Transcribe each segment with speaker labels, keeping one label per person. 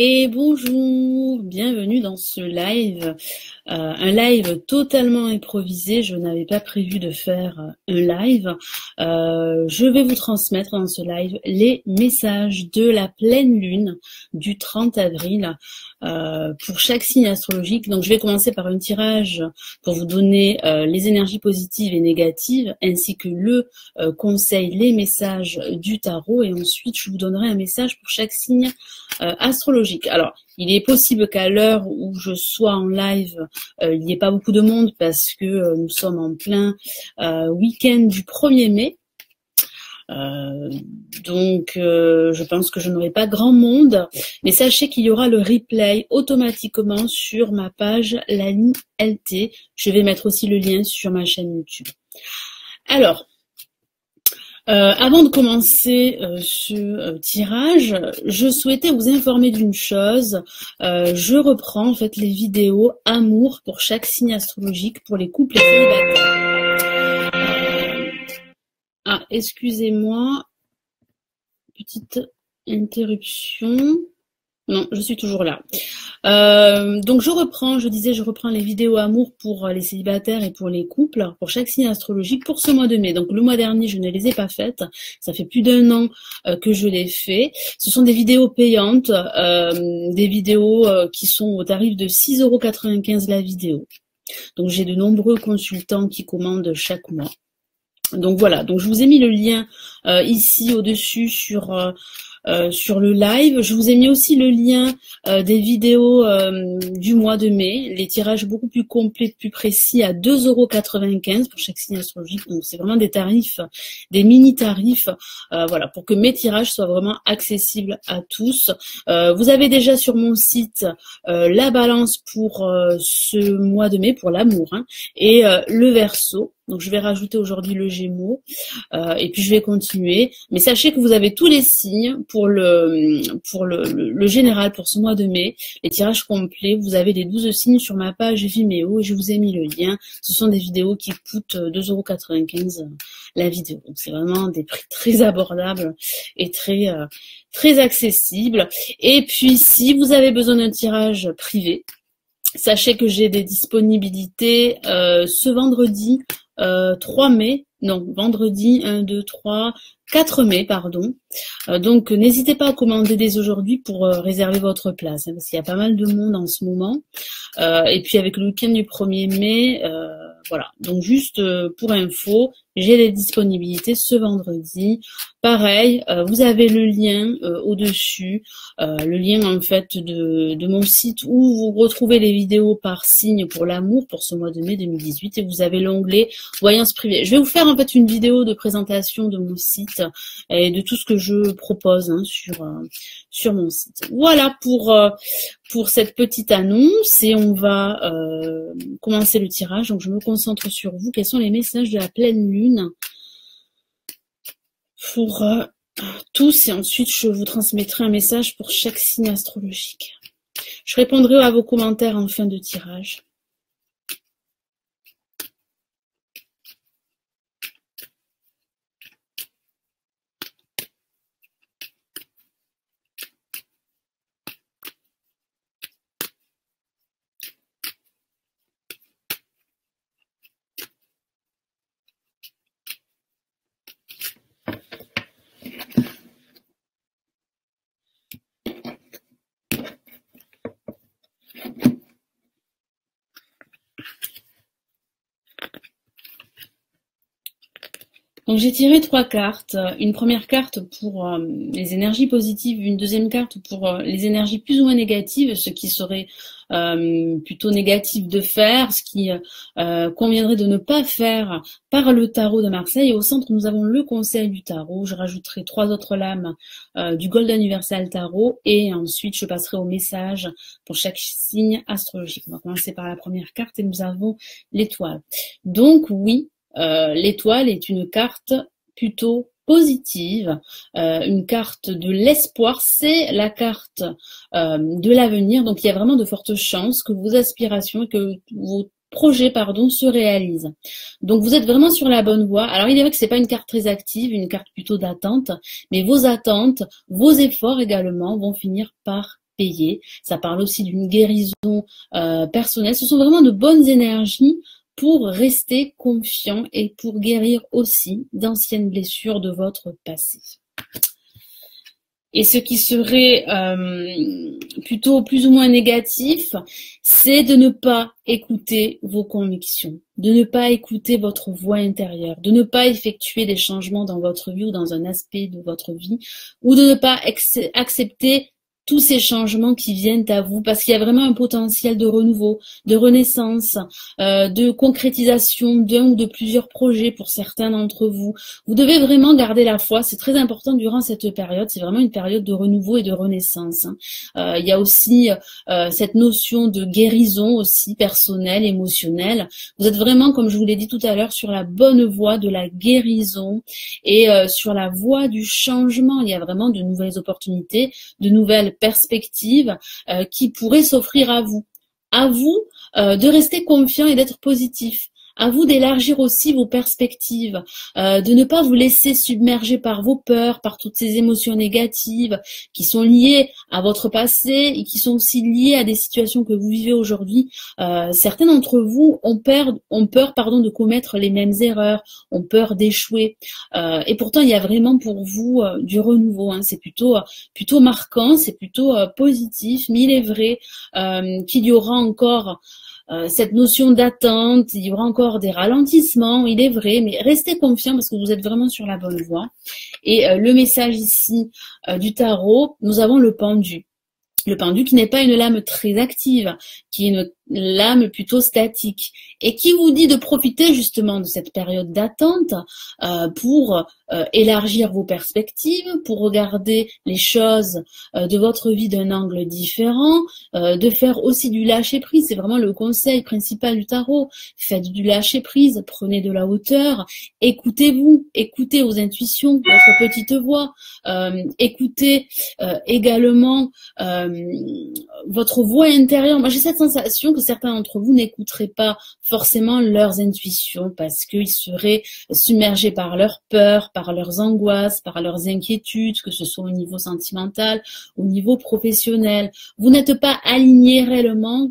Speaker 1: Et bonjour, bienvenue dans ce live, un live totalement improvisé. Je n'avais pas prévu de faire un live. Je vais vous transmettre dans ce live les messages de la pleine lune du 30 avril pour chaque signe astrologique. Donc je vais commencer par un tirage pour vous donner les énergies positives et négatives, ainsi que le conseil, les messages du tarot, et ensuite je vous donnerai un message pour chaque signe astrologique. Alors, il est possible qu'à l'heure où je sois en live, il n'y ait pas beaucoup de monde parce que nous sommes en plein week-end du 1er mai. Donc, je pense que je n'aurai pas grand monde, mais sachez qu'il y aura le replay automatiquement sur ma page Lani LT. Je vais mettre aussi le lien sur ma chaîne YouTube. Alors, avant de commencer ce tirage, je souhaitais vous informer d'une chose. Je reprends en fait les vidéos amour pour chaque signe astrologique pour les couples et célibataires. Excusez-moi, petite interruption. Non, je suis toujours là. Donc je reprends les vidéos amour pour les célibataires et pour les couples, pour chaque signe astrologique pour ce mois de mai. Donc le mois dernier, je ne les ai pas faites. Ça fait plus d'1 an que je les fais. Ce sont des vidéos payantes, des vidéos qui sont au tarif de 6,95 € la vidéo. Donc j'ai de nombreux consultants qui commandent chaque mois. Donc voilà, donc je vous ai mis le lien ici au-dessus sur le live. Je vous ai mis aussi le lien des vidéos du mois de mai, les tirages beaucoup plus complets, plus précis à 2,95 € pour chaque signe astrologique. Donc c'est vraiment des tarifs, des mini-tarifs, voilà, pour que mes tirages soient vraiment accessibles à tous. Vous avez déjà sur mon site la balance pour ce mois de mai, pour l'amour, hein, et le Verseau. Donc je vais rajouter aujourd'hui le Gémeaux et puis je vais continuer. Mais sachez que vous avez tous les signes pour le général pour ce mois de mai, les tirages complets. Vous avez les 12 signes sur ma page Vimeo et je vous ai mis le lien. Ce sont des vidéos qui coûtent 2,95 € la vidéo. Donc c'est vraiment des prix très abordables et très accessibles. Et puis si vous avez besoin d'un tirage privé, sachez que j'ai des disponibilités ce vendredi 3 mai, non, vendredi 4 mai, pardon. Donc n'hésitez pas à commander dès aujourd'hui pour réserver votre place, hein, parce qu'il y a pas mal de monde en ce moment. Et puis avec le week-end du 1er mai, voilà. Donc juste pour info, j'ai les disponibilités ce vendredi. Pareil, vous avez le lien au-dessus, le lien en fait de mon site où vous retrouvez les vidéos par signe pour l'amour pour ce mois de mai 2018 et vous avez l'onglet voyance privée. Je vais vous faire en fait une vidéo de présentation de mon site et de tout ce que je propose, hein, sur mon site. Voilà pour cette petite annonce et on va commencer le tirage. Donc je me concentre sur vous. Quels sont les messages de la pleine lune pour tous et ensuite je vous transmettrai un message pour chaque signe astrologique. Je répondrai à vos commentaires en fin de tirage. Donc j'ai tiré 3 cartes, une première carte pour les énergies positives, une deuxième carte pour les énergies plus ou moins négatives, ce qui serait plutôt négatif de faire, ce qui conviendrait de ne pas faire par le tarot de Marseille. Et au centre, nous avons le conseil du tarot. Je rajouterai 3 autres lames du Golden Universal Tarot et ensuite je passerai au message pour chaque signe astrologique. On va commencer par la première carte et nous avons l'étoile. Donc oui, l'étoile est une carte plutôt positive, une carte de l'espoir, c'est la carte de l'avenir, donc il y a vraiment de fortes chances que vos aspirations, que vos projets, se réalisent. Donc vous êtes vraiment sur la bonne voie. Alors il est vrai que c'est pas une carte très active, une carte plutôt d'attente, mais vos attentes, vos efforts également vont finir par payer. Ça parle aussi d'une guérison personnelle. Ce sont vraiment de bonnes énergies pour rester confiant et pour guérir aussi d'anciennes blessures de votre passé. Et ce qui serait plutôt plus ou moins négatif, c'est de ne pas écouter vos convictions, de ne pas écouter votre voix intérieure, de ne pas effectuer des changements dans votre vie ou dans un aspect de votre vie, ou de ne pas accepter tous ces changements qui viennent à vous, parce qu'il y a vraiment un potentiel de renouveau, de renaissance, de concrétisation d'un ou de plusieurs projets pour certains d'entre vous. Vous devez vraiment garder la foi, c'est très important durant cette période, c'est vraiment une période de renouveau et de renaissance. Il y a aussi cette notion de guérison aussi personnelle, émotionnelle. Vous êtes vraiment, comme je vous l'ai dit tout à l'heure, sur la bonne voie de la guérison et sur la voie du changement. Il y a vraiment de nouvelles opportunités, de nouvelles perspectives qui pourraient s'offrir à vous. À vous de rester confiant et d'être positif. À vous d'élargir aussi vos perspectives, de ne pas vous laisser submerger par vos peurs, par toutes ces émotions négatives qui sont liées à votre passé et qui sont aussi liées à des situations que vous vivez aujourd'hui. Certains d'entre vous ont peur, de commettre les mêmes erreurs, ont peur d'échouer. Et pourtant, il y a vraiment pour vous du renouveau. C'est plutôt marquant, c'est plutôt positif, mais il est vrai qu'il y aura encore cette notion d'attente, il y aura encore des ralentissements, il est vrai, mais restez confiants parce que vous êtes vraiment sur la bonne voie. Et le message ici du tarot, nous avons le pendu. Le pendu qui n'est pas une lame très active, qui est une lame plutôt statique et qui vous dit de profiter justement de cette période d'attente pour élargir vos perspectives, pour regarder les choses de votre vie d'un angle différent, de faire aussi du lâcher-prise. C'est vraiment le conseil principal du tarot. Faites du lâcher-prise, prenez de la hauteur, écoutez-vous, écoutez vos intuitions, votre petite voix, écoutez également votre voix intérieure. Moi, j'ai cette sensation que certains d'entre vous n'écouteraient pas forcément leurs intuitions parce qu'ils seraient submergés par leurs peurs, par leurs angoisses, par leurs inquiétudes, que ce soit au niveau sentimental, au niveau professionnel. Vous n'êtes pas alignés réellement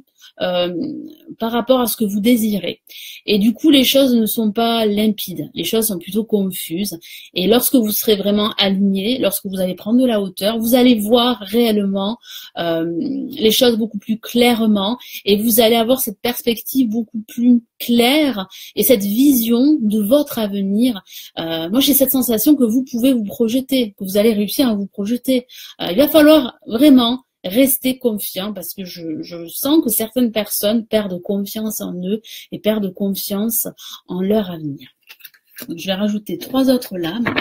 Speaker 1: par rapport à ce que vous désirez. Et du coup, les choses ne sont pas limpides, les choses sont plutôt confuses. Et lorsque vous serez vraiment aligné, lorsque vous allez prendre de la hauteur, vous allez voir réellement les choses beaucoup plus clairement et vous allez avoir cette perspective beaucoup plus claire et cette vision de votre avenir. Moi, j'ai cette sensation que vous pouvez vous projeter, que vous allez réussir à vous projeter. Il va falloir vraiment rester confiant parce que je sens que certaines personnes perdent confiance en eux et perdent confiance en leur avenir. Donc, je vais rajouter 3 autres lames.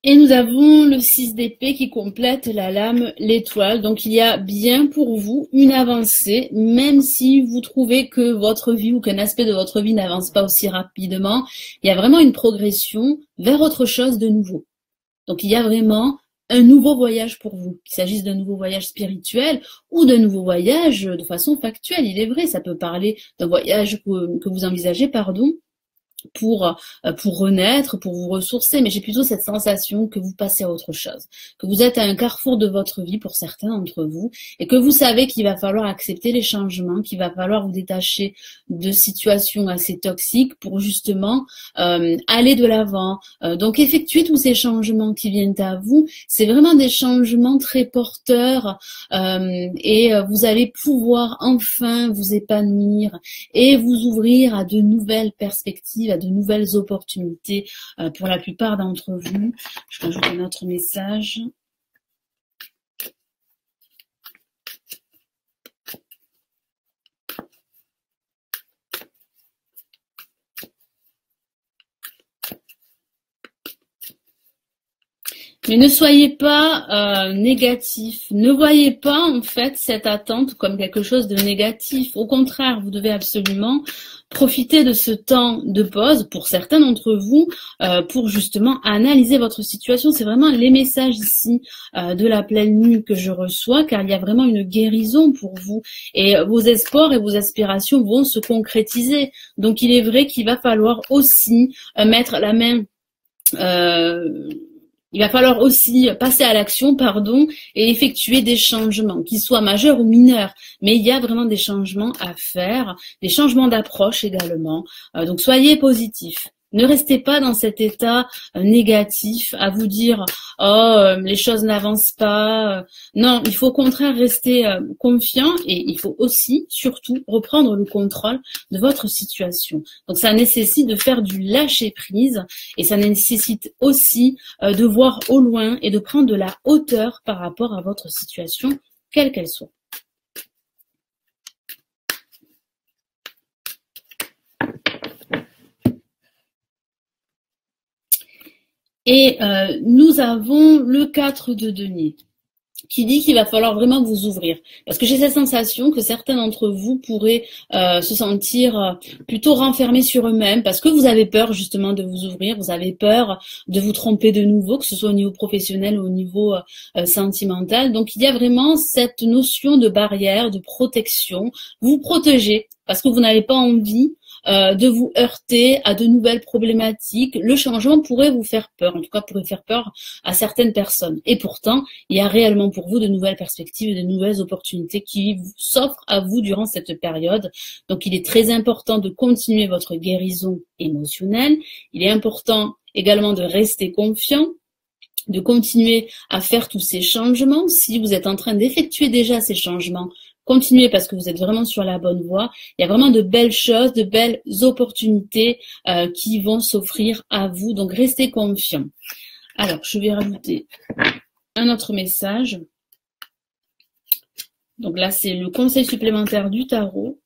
Speaker 1: Et nous avons le 6 d'épée qui complète la lame l'étoile. Donc il y a bien pour vous une avancée, même si vous trouvez que votre vie ou qu'un aspect de votre vie n'avance pas aussi rapidement. Il y a vraiment une progression vers autre chose de nouveau. Donc il y a vraiment un nouveau voyage pour vous, qu'il s'agisse d'un nouveau voyage spirituel ou d'un nouveau voyage de façon factuelle. Il est vrai, ça peut parler d'un voyage que vous envisagez, pour renaître, pour vous ressourcer, mais j'ai plutôt cette sensation que vous passez à autre chose, que vous êtes à un carrefour de votre vie pour certains d'entre vous, et que vous savez qu'il va falloir accepter les changements, qu'il va falloir vous détacher de situations assez toxiques pour justement aller de l'avant. Donc effectuer tous ces changements qui viennent à vous, c'est vraiment des changements très porteurs et vous allez pouvoir enfin vous épanouir et vous ouvrir à de nouvelles perspectives, à de nouvelles opportunités pour la plupart d'entre vous. Je rajoute un autre message. Mais ne soyez pas négatif. Ne voyez pas en fait cette attente comme quelque chose de négatif. Au contraire, vous devez absolument profiter de ce temps de pause pour certains d'entre vous pour justement analyser votre situation. C'est vraiment les messages ici de la pleine lune que je reçois, car il y a vraiment une guérison pour vous et vos espoirs et vos aspirations vont se concrétiser. Donc il est vrai qu'il va falloir aussi mettre la main il va falloir aussi passer à l'action, pardon, et effectuer des changements, qu'ils soient majeurs ou mineurs. Mais il y a vraiment des changements à faire, des changements d'approche également. Donc soyez positifs. Ne restez pas dans cet état négatif à vous dire les choses n'avancent pas. Non, il faut au contraire rester confiant et il faut aussi, surtout, reprendre le contrôle de votre situation. Donc ça nécessite de faire du lâcher-prise et ça nécessite aussi de voir au loin et de prendre de la hauteur par rapport à votre situation, quelle qu'elle soit. Et nous avons le 4 de denier qui dit qu'il va falloir vraiment vous ouvrir. Parce que j'ai cette sensation que certains d'entre vous pourraient se sentir plutôt renfermés sur eux-mêmes parce que vous avez peur justement de vous ouvrir, vous avez peur de vous tromper de nouveau, que ce soit au niveau professionnel ou au niveau sentimental. Donc il y a vraiment cette notion de barrière, de protection. Vous protégez parce que vous n'avez pas envie de vous heurter à de nouvelles problématiques. Le changement pourrait vous faire peur, en tout cas pourrait faire peur à certaines personnes. Et pourtant, il y a réellement pour vous de nouvelles perspectives et de nouvelles opportunités qui s'offrent à vous durant cette période. Donc il est très important de continuer votre guérison émotionnelle. Il est important également de rester confiant, de continuer à faire tous ces changements. Si vous êtes en train d'effectuer déjà ces changements, continuez parce que vous êtes vraiment sur la bonne voie. Il y a vraiment de belles choses, de belles opportunités qui vont s'offrir à vous. Donc restez confiants. Alors, je vais rajouter un autre message. Donc là, c'est le conseil supplémentaire du tarot.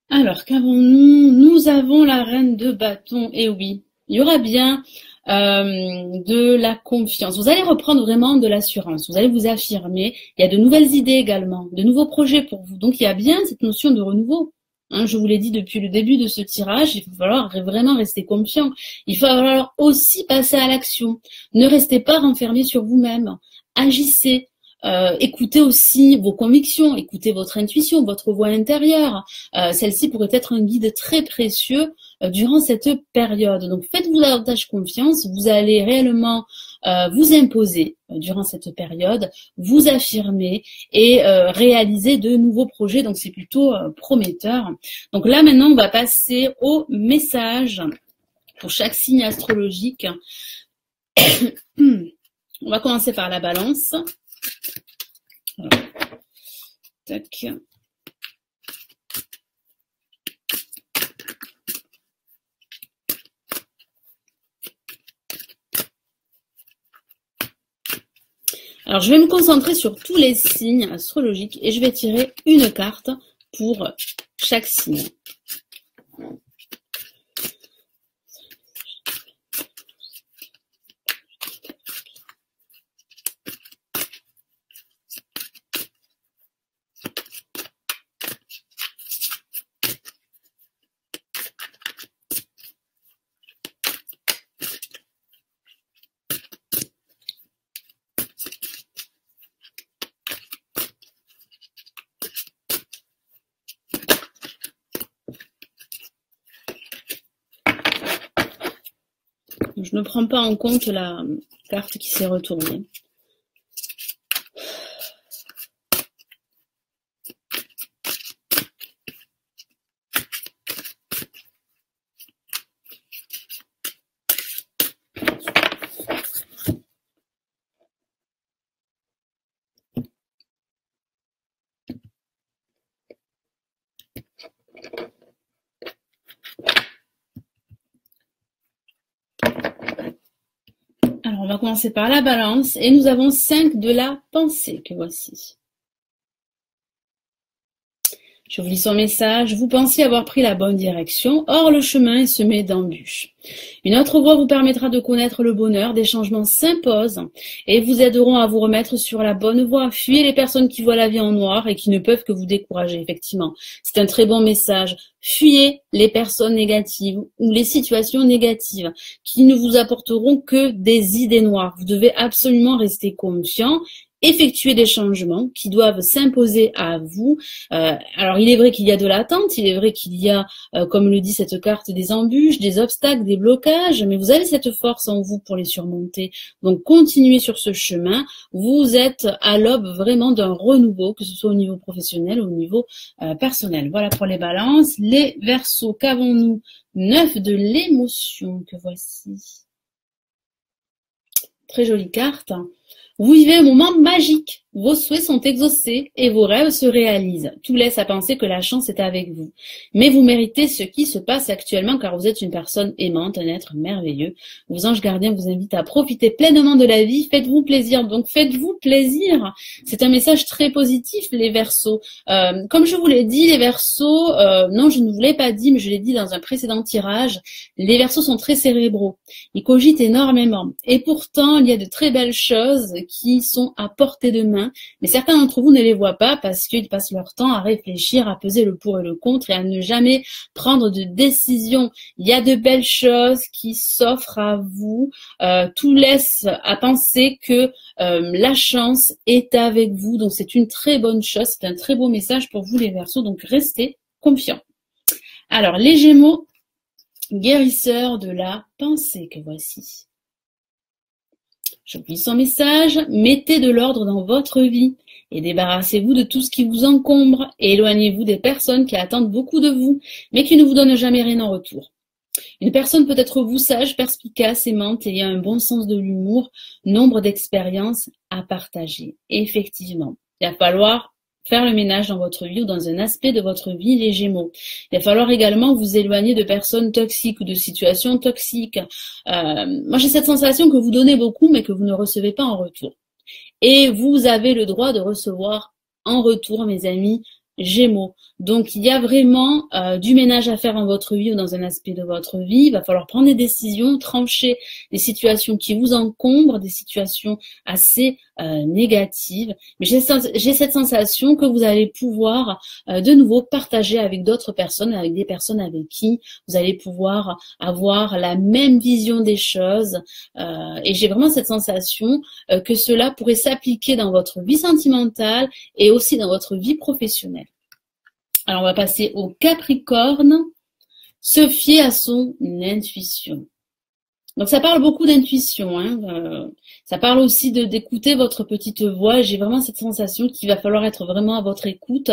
Speaker 1: Alors, qu'avons-nous? Nous avons la reine de bâton. Et oui, il y aura bien de la confiance. Vous allez reprendre vraiment de l'assurance. Vous allez vous affirmer. Il y a de nouvelles idées également, de nouveaux projets pour vous. Donc, il y a bien cette notion de renouveau. Hein, je vous l'ai dit depuis le début de ce tirage, il va falloir vraiment rester confiant. Il va falloir aussi passer à l'action. Ne restez pas renfermé sur vous-même. Agissez. Écoutez aussi vos convictions, écoutez votre intuition, votre voix intérieure. Celle-ci pourrait être un guide très précieux durant cette période. Donc faites-vous davantage confiance, vous allez réellement vous imposer durant cette période, vous affirmer et réaliser de nouveaux projets. Donc c'est plutôt prometteur. Donc là maintenant on va passer au message pour chaque signe astrologique. On va commencer par la balance. Alors, tac. Alors, je vais me concentrer sur tous les signes astrologiques et je vais tirer une carte pour chaque signe. Je ne prends pas en compte la carte qui s'est retournée. on va commencer par la balance et nous avons 5 de la pensée que voici. Je vous lis son message. Vous pensiez avoir pris la bonne direction, or le chemin est semé d'embûches. Une autre voie vous permettra de connaître le bonheur, des changements s'imposent et vous aideront à vous remettre sur la bonne voie. Fuyez les personnes qui voient la vie en noir et qui ne peuvent que vous décourager, effectivement. C'est un très bon message. Fuyez les personnes négatives ou les situations négatives qui ne vous apporteront que des idées noires. Vous devez absolument rester confiant. Effectuer des changements qui doivent s'imposer à vous. Alors, il est vrai qu'il y a de l'attente, il est vrai qu'il y a, comme le dit cette carte, des embûches, des obstacles, des blocages, mais vous avez cette force en vous pour les surmonter. Donc, continuez sur ce chemin. Vous êtes à l'aube vraiment d'un renouveau, que ce soit au niveau professionnel ou au niveau personnel. Voilà pour les balances. Les Verseaux, qu'avons-nous? 9 de l'émotion que voici. Très jolie carte. Vous vivez un moment magique, vos souhaits sont exaucés et vos rêves se réalisent. Tout laisse à penser que la chance est avec vous. Mais vous méritez ce qui se passe actuellement car vous êtes une personne aimante, un être merveilleux. Vos anges gardiens vous invitent à profiter pleinement de la vie, faites-vous plaisir. Donc faites-vous plaisir. C'est un message très positif les Verseaux. Comme je vous l'ai dit, les Verseaux, non je ne vous l'ai pas dit mais je l'ai dit dans un précédent tirage, les Verseaux sont très cérébraux. Ils cogitent énormément. Et pourtant, il y a de très belles choses qui sont à portée de main, mais certains d'entre vous ne les voient pas parce qu'ils passent leur temps à réfléchir, à peser le pour et le contre et à ne jamais prendre de décision. Il y a de belles choses qui s'offrent à vous. Tout laisse à penser que la chance est avec vous, donc c'est une très bonne chose, c'est un très beau message pour vous les Verseaux, donc restez confiants. Alors, les Gémeaux, guérisseurs de la pensée que voici. Je vous lis son message. Mettez de l'ordre dans votre vie et débarrassez-vous de tout ce qui vous encombre et éloignez-vous des personnes qui attendent beaucoup de vous, mais qui ne vous donnent jamais rien en retour. Une personne peut être vous sage, perspicace, aimante, ayant un bon sens de l'humour, nombre d'expériences à partager. Effectivement, il va falloir faire le ménage dans votre vie ou dans un aspect de votre vie, les Gémeaux. Il va falloir également vous éloigner de personnes toxiques ou de situations toxiques. Moi, j'ai cette sensation que vous donnez beaucoup, mais que vous ne recevez pas en retour. Et vous avez le droit de recevoir en retour, mes amis Gémeaux. Donc, il y a vraiment du ménage à faire dans votre vie ou dans un aspect de votre vie. Il va falloir prendre des décisions, trancher des situations qui vous encombrent, des situations assez négatives. Mais j'ai cette sensation que vous allez pouvoir de nouveau partager avec d'autres personnes, avec des personnes avec qui vous allez pouvoir avoir la même vision des choses. Et j'ai vraiment cette sensation que cela pourrait s'appliquer dans votre vie sentimentale et aussi dans votre vie professionnelle. Alors, on va passer au Capricorne, se fier à son intuition. Donc, ça parle beaucoup d'intuition. Ça parle aussi d'écouter votre petite voix. J'ai vraiment cette sensation qu'il va falloir être vraiment à votre écoute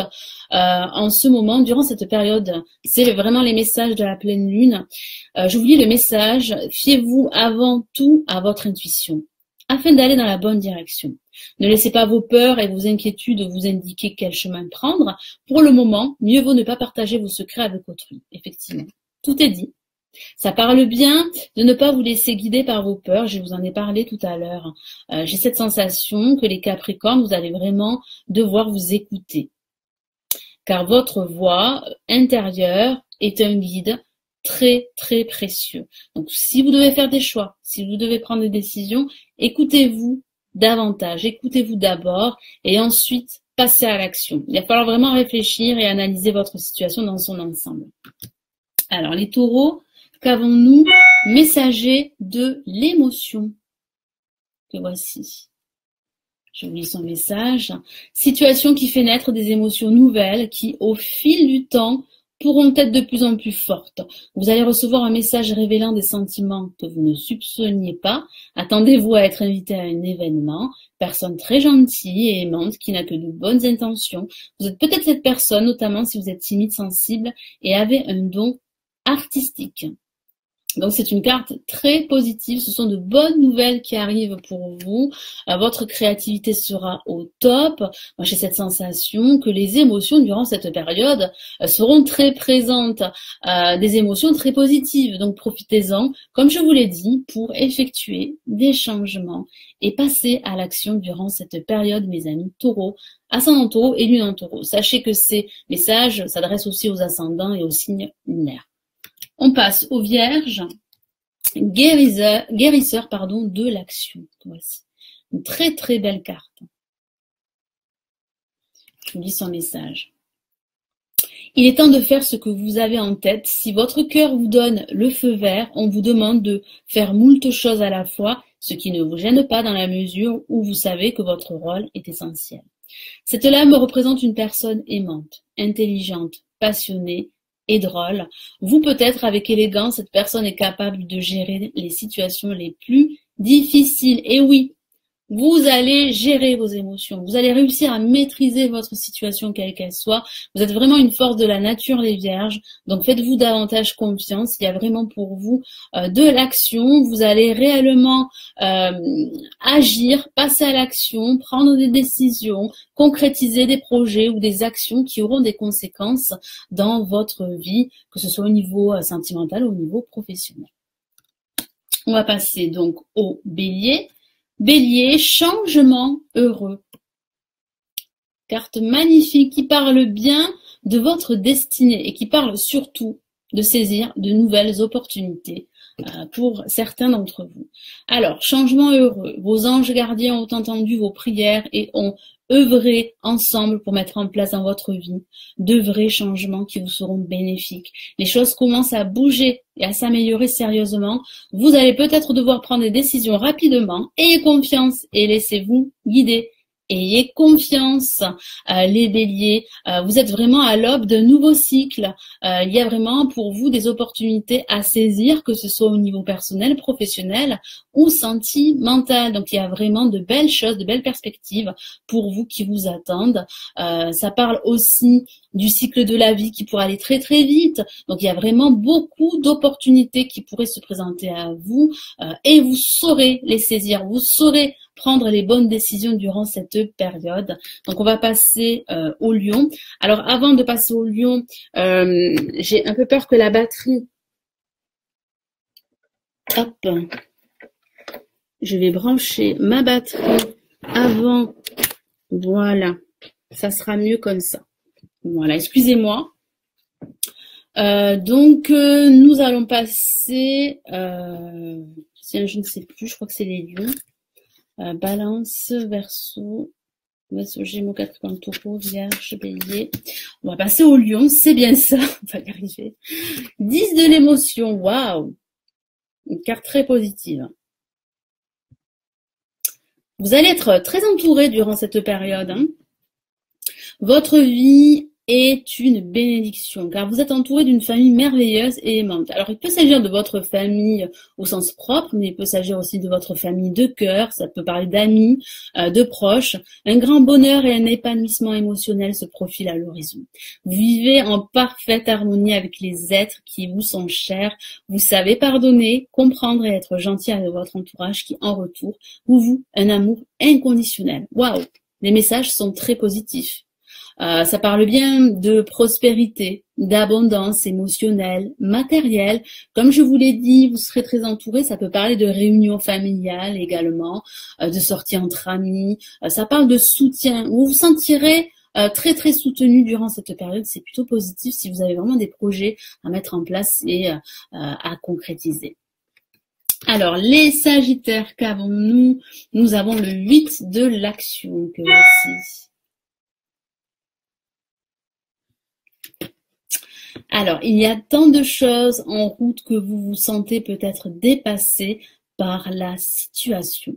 Speaker 1: en ce moment, durant cette période. C'est vraiment les messages de la pleine lune. Je vous lis le message. Fiez-vous avant tout à votre intuition, afin d'aller dans la bonne direction. Ne laissez pas vos peurs et vos inquiétudes vous indiquer quel chemin prendre. Pour le moment, mieux vaut ne pas partager vos secrets avec autrui. Effectivement, tout est dit. Ça parle bien de ne pas vous laisser guider par vos peurs. Je vous en ai parlé tout à l'heure. J'ai cette sensation que les Capricornes, vous allez vraiment devoir vous écouter. Car votre voix intérieure est un guide très, très précieux. Donc, si vous devez faire des choix, si vous devez prendre des décisions, écoutez-vous davantage, écoutez-vous d'abord et ensuite passez à l'action. Il va falloir vraiment réfléchir et analyser votre situation dans son ensemble. Alors, les Taureaux, qu'avons-nous? Messager de l'émotion. Que voici. Je vous lis son message. Situation qui fait naître des émotions nouvelles qui, au fil du temps, pourront être de plus en plus fortes. Vous allez recevoir un message révélant des sentiments que vous ne soupçonniez pas. Attendez-vous à être invité à un événement. Personne très gentille et aimante qui n'a que de bonnes intentions. Vous êtes peut-être cette personne, notamment si vous êtes timide, sensible et avez un don artistique. Donc c'est une carte très positive, ce sont de bonnes nouvelles qui arrivent pour vous. Votre créativité sera au top. Moi j'ai cette sensation que les émotions durant cette période seront très présentes, des émotions très positives. Donc profitez-en, comme je vous l'ai dit, pour effectuer des changements et passer à l'action durant cette période, mes amis taureaux, ascendant taureau et lune en taureau. Sachez que ces messages s'adressent aussi aux ascendants et aux signes lunaires. On passe aux vierges, guérisseur de l'action. Voici une très très belle carte. Je vous lis son message. Il est temps de faire ce que vous avez en tête. Si votre cœur vous donne le feu vert, on vous demande de faire moult choses à la fois, ce qui ne vous gêne pas dans la mesure où vous savez que votre rôle est essentiel. Cette lame représente une personne aimante, intelligente, passionnée, et drôle. Vous peut-être avec élégance, cette personne est capable de gérer les situations les plus difficiles. Et oui, vous allez gérer vos émotions. Vous allez réussir à maîtriser votre situation quelle qu'elle soit. Vous êtes vraiment une force de la nature, les vierges. Donc faites-vous davantage confiance. Il y a vraiment pour vous de l'action. Vous allez réellement agir, passer à l'action, prendre des décisions, concrétiser des projets ou des actions qui auront des conséquences dans votre vie, que ce soit au niveau sentimental ou au niveau professionnel. On va passer donc au bélier. Bélier, changement heureux. Carte magnifique qui parle bien de votre destinée et qui parle surtout de saisir de nouvelles opportunités pour certains d'entre vous. Alors, changement heureux. Vos anges gardiens ont entendu vos prières et ont œuvré ensemble pour mettre en place dans votre vie de vrais changements qui vous seront bénéfiques. Les choses commencent à bouger et à s'améliorer sérieusement. Vous allez peut-être devoir prendre des décisions rapidement. Ayez confiance et laissez-vous guider. Ayez confiance, les béliers. Vous êtes vraiment à l'aube d'un nouveau cycle. Il y a vraiment pour vous des opportunités à saisir, que ce soit au niveau personnel, professionnel ou sentimental. Donc il y a vraiment de belles choses, de belles perspectives pour vous qui vous attendent. Ça parle aussi du cycle de la vie qui pourrait aller très très vite. Donc il y a vraiment beaucoup d'opportunités qui pourraient se présenter à vous et vous saurez les saisir, vous saurez prendre les bonnes décisions durant cette période. Donc on va passer au lion. Alors avant de passer au lion, j'ai un peu peur que la batterie... Hop, je vais brancher ma batterie avant. Voilà, ça sera mieux comme ça. Voilà, excusez-moi. Donc nous allons passer... je ne sais plus, je crois que c'est les lions. Balance, Verseau, Gémeaux, Capricorne, Taureau, Vierge, Bélier. On va passer au lion, c'est bien ça, on va y arriver. 10 de l'émotion, waouh, une carte très positive. Vous allez être très entouré durant cette période. Votre vie est une bénédiction, car vous êtes entouré d'une famille merveilleuse et aimante. Alors, il peut s'agir de votre famille au sens propre, mais il peut s'agir aussi de votre famille de cœur, ça peut parler d'amis, de proches. Un grand bonheur et un épanouissement émotionnel se profilent à l'horizon. Vous vivez en parfaite harmonie avec les êtres qui vous sont chers. Vous savez pardonner, comprendre et être gentil avec votre entourage qui, en retour, vous voue un amour inconditionnel. Waouh! Les messages sont très positifs. Ça parle bien de prospérité, d'abondance émotionnelle, matérielle. Comme je vous l'ai dit, vous serez très entouré. Ça peut parler de réunions familiales également, de sorties entre amis. Ça parle de soutien. Vous vous sentirez très très soutenu durant cette période. C'est plutôt positif si vous avez vraiment des projets à mettre en place et à concrétiser. Alors, les Sagittaires, qu'avons-nous? Nous avons le 8 de l'action que voici. Alors, il y a tant de choses en route que vous vous sentez peut-être dépassé par la situation.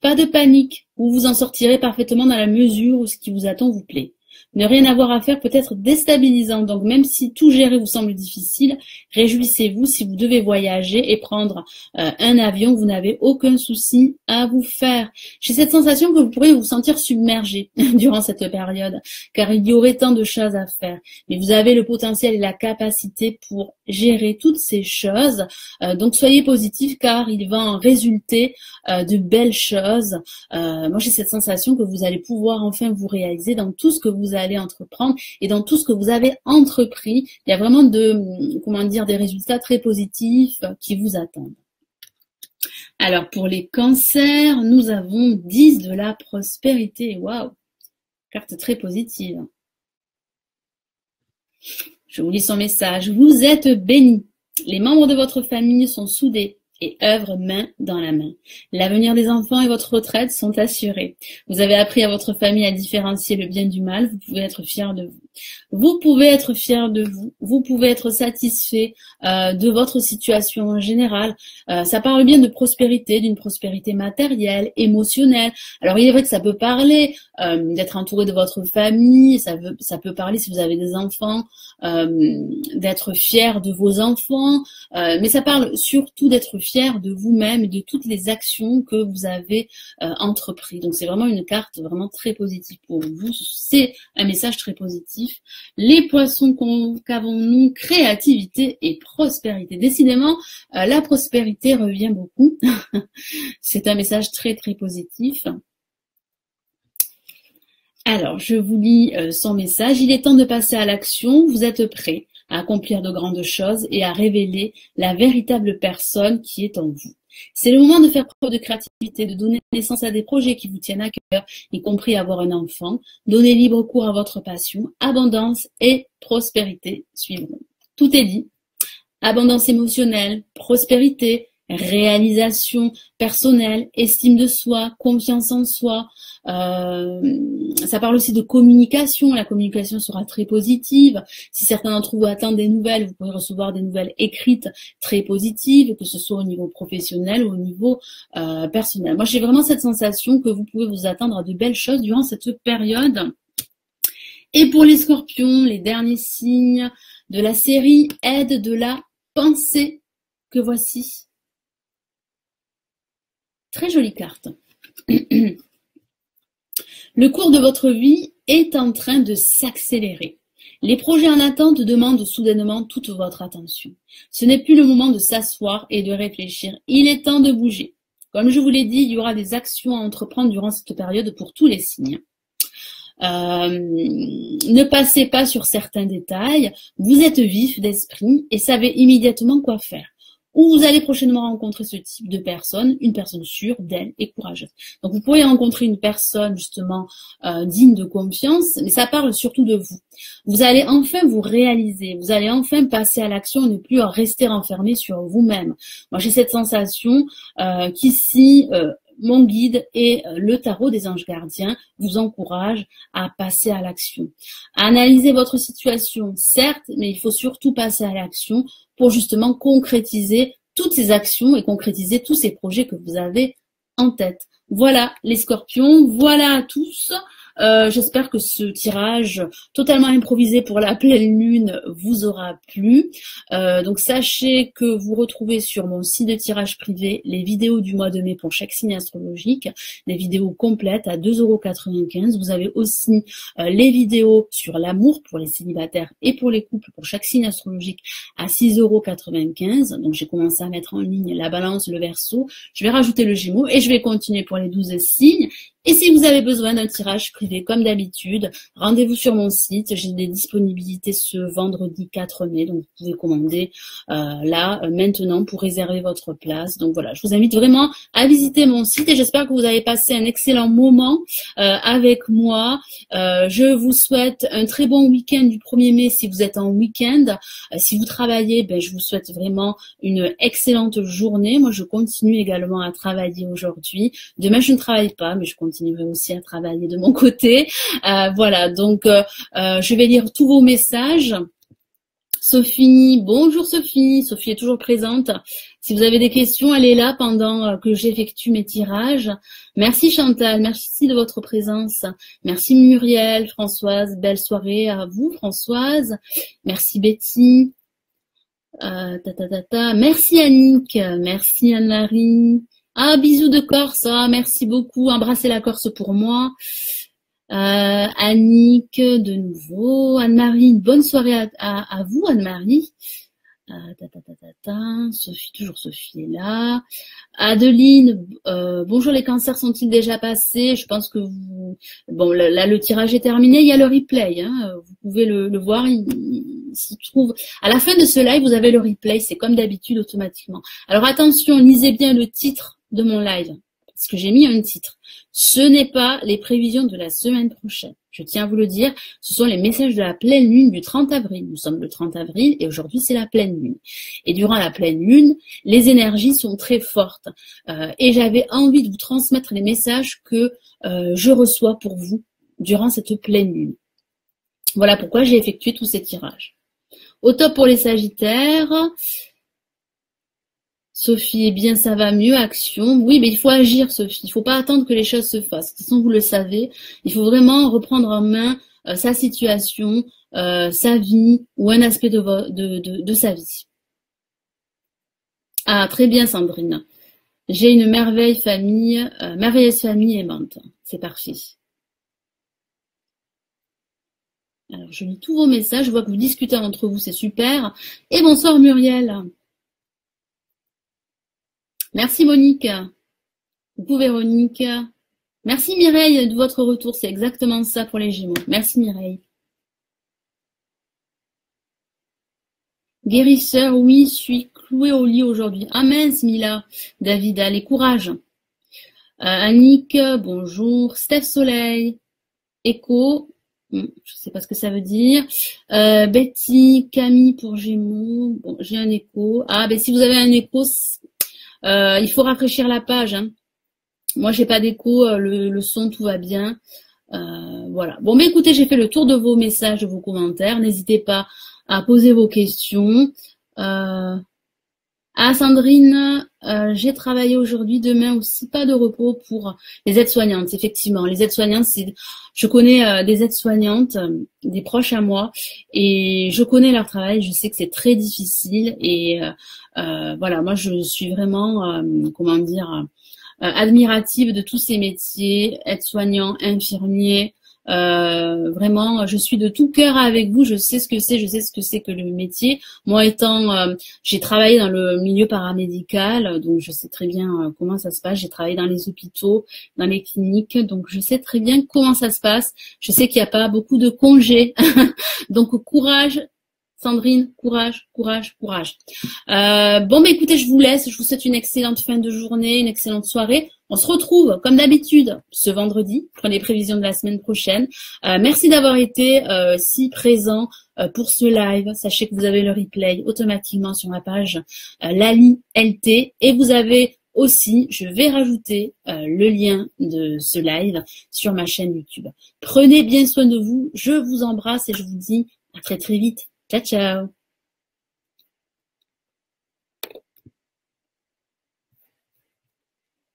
Speaker 1: Pas de panique, vous vous en sortirez parfaitement dans la mesure où ce qui vous attend vous plaît. Ne rien avoir à faire peut être déstabilisant, donc même si tout gérer vous semble difficile, réjouissez-vous si vous devez voyager et prendre un avion, vous n'avez aucun souci à vous faire. J'ai cette sensation que vous pourriez vous sentir submergé durant cette période, car il y aurait tant de choses à faire. Mais vous avez le potentiel et la capacité pour gérer toutes ces choses, donc soyez positif car il va en résulter de belles choses. Moi j'ai cette sensation que vous allez pouvoir enfin vous réaliser dans tout ce que vous allez entreprendre et dans tout ce que vous avez entrepris. Il y a vraiment des résultats très positifs qui vous attendent. Alors pour les cancers, nous avons 10 de la prospérité. Waouh, carte très positive. Je vous lis son message. Vous êtes bénis. Les membres de votre famille sont soudés et œuvrent main dans la main. L'avenir des enfants et votre retraite sont assurés. Vous avez appris à votre famille à différencier le bien du mal. Vous pouvez être fiers de vous. Vous pouvez être fier de vous. Vous pouvez être satisfait de votre situation en général. Ça parle bien de prospérité, d'une prospérité matérielle, émotionnelle. Alors il est vrai que ça peut parler d'être entouré de votre famille. Ça peut parler si vous avez des enfants, d'être fier de vos enfants. Mais ça parle surtout d'être fier de vous-même et de toutes les actions que vous avez entreprises. Donc c'est vraiment une carte vraiment très positive pour vous. C'est un message très positif. Les poissons, qu'avons-nous? Créativité et prospérité. Décidément, la prospérité revient beaucoup. C'est un message très très positif. Alors, je vous lis son message. Il est temps de passer à l'action. Vous êtes prêts à accomplir de grandes choses et à révéler la véritable personne qui est en vous. C'est le moment de faire preuve de créativité, de donner naissance à des projets qui vous tiennent à cœur, y compris avoir un enfant. Donnez libre cours à votre passion. Abondance et prospérité suivront. Tout est dit. Abondance émotionnelle, prospérité, réalisation personnelle, estime de soi, confiance en soi. Ça parle aussi de communication. La communication sera très positive. Si certains d'entre vous attendent des nouvelles, vous pourrez recevoir des nouvelles écrites très positives, que ce soit au niveau professionnel ou au niveau personnel. Moi, j'ai vraiment cette sensation que vous pouvez vous attendre à de belles choses durant cette période. Et pour les scorpions, les derniers signes de la série aide de la pensée que voici. Très jolie carte. Le cours de votre vie est en train de s'accélérer. Les projets en attente demandent soudainement toute votre attention. Ce n'est plus le moment de s'asseoir et de réfléchir. Il est temps de bouger. Comme je vous l'ai dit, il y aura des actions à entreprendre durant cette période pour tous les signes. Ne passez pas sur certains détails. Vous êtes vif d'esprit et savez immédiatement quoi faire. Ou vous allez prochainement rencontrer ce type de personne, une personne sûre d'elle et courageuse. Donc vous pourrez rencontrer une personne justement digne de confiance, mais ça parle surtout de vous. Vous allez enfin vous réaliser, vous allez enfin passer à l'action et ne plus rester enfermé sur vous-même. Moi j'ai cette sensation qu'ici mon guide et le tarot des anges gardiens vous encouragent à passer à l'action. Analysez votre situation, certes, mais il faut surtout passer à l'action pour justement concrétiser toutes ces actions et concrétiser tous ces projets que vous avez en tête. Voilà les scorpions, voilà à tous. J'espère que ce tirage totalement improvisé pour la pleine lune vous aura plu. Donc sachez que vous retrouvez sur mon site de tirage privé les vidéos du mois de mai pour chaque signe astrologique, des vidéos complètes à 2,95 €. Vous avez aussi les vidéos sur l'amour pour les célibataires et pour les couples pour chaque signe astrologique à 6,95 €. Donc j'ai commencé à mettre en ligne la balance, le verseau. Je vais rajouter le gémeaux et je vais continuer pour les 12 signes. Et si vous avez besoin d'un tirage privé comme d'habitude, rendez-vous sur mon site. J'ai des disponibilités ce vendredi 4 mai, donc vous pouvez commander maintenant pour réserver votre place. Donc voilà, je vous invite vraiment à visiter mon site et j'espère que vous avez passé un excellent moment avec moi. Je vous souhaite un très bon week-end du 1er mai si vous êtes en week-end. Si vous travaillez, je vous souhaite vraiment une excellente journée. Moi, je continue également à travailler aujourd'hui. Demain, je ne travaille pas, mais je continuerai aussi à travailler de mon côté. Voilà, donc je vais lire tous vos messages Sophie, bonjour Sophie. Sophie est toujours présente. Si vous avez des questions, elle est là pendant que j'effectue mes tirages. Merci Chantal, merci de votre présence. Merci Muriel, Françoise, belle soirée à vous Françoise. Merci Betty. Merci Annick, merci Anne-Marie. Ah, bisous de Corse, ah, merci beaucoup. Embrassez la Corse pour moi. Annick, de nouveau. Anne-Marie, une bonne soirée à vous, Anne-Marie. Sophie, toujours Sophie est là. Adeline, bonjour, les cancers sont-ils déjà passés? Je pense que vous... Bon, là, le tirage est terminé, il y a le replay. Hein, vous pouvez le voir, il s'y trouve. À la fin de ce live, vous avez le replay, c'est comme d'habitude, automatiquement. Alors attention, lisez bien le titre de mon live, parce que j'ai mis un titre. Ce n'est pas les prévisions de la semaine prochaine. Je tiens à vous le dire, ce sont les messages de la pleine lune du 30 avril. Nous sommes le 30 avril et aujourd'hui c'est la pleine lune. Et durant la pleine lune, les énergies sont très fortes. Et j'avais envie de vous transmettre les messages que je reçois pour vous durant cette pleine lune. Voilà pourquoi j'ai effectué tous ces tirages. Au top pour les Sagittaires. Sophie, eh bien, ça va mieux, action. Oui, mais il faut agir, Sophie. Il ne faut pas attendre que les choses se fassent. De toute façon, vous le savez. Il faut vraiment reprendre en main sa situation, sa vie ou un aspect de sa vie. Ah, très bien, Sandrine. J'ai une merveilleuse famille aimante. C'est parfait. Alors, je lis tous vos messages. Je vois que vous discutez entre vous, c'est super. Et bonsoir, Muriel. Merci Monique. Coucou Véronique. Merci Mireille de votre retour. C'est exactement ça pour les Gémeaux. Merci Mireille. Guérisseur, oui, je suis clouée au lit aujourd'hui. Ah mince Mila. David, allez, courage. Annick, bonjour. Steph Soleil. Écho. Je ne sais pas ce que ça veut dire. Betty, Camille pour Gémeaux. Bon, j'ai un écho. Ah, ben si vous avez un écho... il faut rafraîchir la page. Hein. Moi, j'ai pas d'écho, le son, tout va bien. Voilà. Bon, mais écoutez, j'ai fait le tour de vos messages, de vos commentaires. N'hésitez pas à poser vos questions. Sandrine, j'ai travaillé aujourd'hui, demain aussi, pas de repos pour les aides-soignantes. Effectivement, les aides-soignantes, je connais des aides-soignantes, des proches à moi, et je connais leur travail. Je sais que c'est très difficile et voilà, moi je suis vraiment, comment dire, admirative de tous ces métiers, aides-soignants, infirmiers. Vraiment, je suis de tout cœur avec vous. Je sais ce que c'est que le métier. Moi, j'ai travaillé dans le milieu paramédical, donc je sais très bien comment ça se passe. J'ai travaillé dans les hôpitaux, dans les cliniques, donc je sais très bien comment ça se passe. Je sais qu'il n'y a pas beaucoup de congés, donc courage. Sandrine, courage, courage, courage. Bon, bah écoutez, je vous laisse. Je vous souhaite une excellente fin de journée, une excellente soirée. On se retrouve, comme d'habitude, ce vendredi pour les prévisions de la semaine prochaine. Merci d'avoir été si présent pour ce live. Sachez que vous avez le replay automatiquement sur ma page Lali LT. Et vous avez aussi, je vais rajouter le lien de ce live sur ma chaîne YouTube. Prenez bien soin de vous. Je vous embrasse et je vous dis à très très vite. Ciao, ciao.